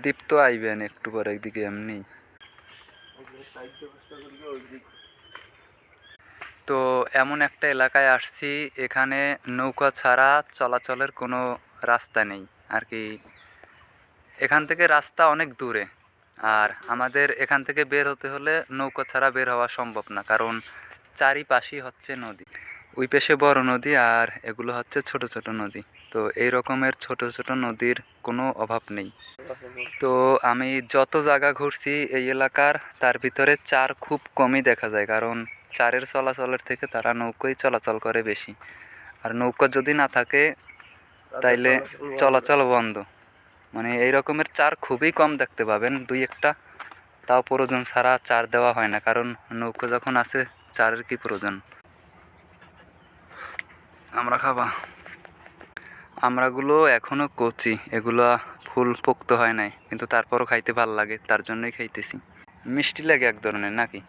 দীপ্ত আইবেন একটু পরে একদিকে এমনি। তো এমন একটা এলাকায় আসছি, এখানে নৌকা ছাড়া চলাচলের কোনো রাস্তা নেই আর কি। এখান থেকে রাস্তা অনেক দূরে, আর আমাদের এখান থেকে বের হতে হলে নৌকা ছাড়া বের হওয়া সম্ভব না, কারণ চারিপাশেই হচ্ছে নদী। ওই পাশে বড় নদী আর এগুলো হচ্ছে ছোট ছোট নদী। তো এই রকমের ছোট ছোট নদীর কোনো অভাব নেই। তো আমি যত জায়গা ঘুরছি এই এলাকার, তার ভিতরে চার খুব কমই দেখা যায়, কারণ চারের চলাচলের থেকে তারা নৌকোই চলাচল করে বেশি। আর নৌকা যদি না থাকে তাইলে চলাচল বন্ধ। মানে এই রকমের চার খুবই কম দেখতে পাবেন, দুই একটা, তাও প্রয়োজন ছাড়া চার দেওয়া হয় না, কারণ নৌকা যখন আছে চারের কি প্রয়োজন। আমরা খাবা, আমরাগুলো এখনো কচি, এগুলা ফুল পোক্ত হয় নাই, কিন্তু তারপরও খাইতে ভাল লাগে, তার জন্যই খাইতেছি। মিষ্টি লাগে এক ধরনের নাকি।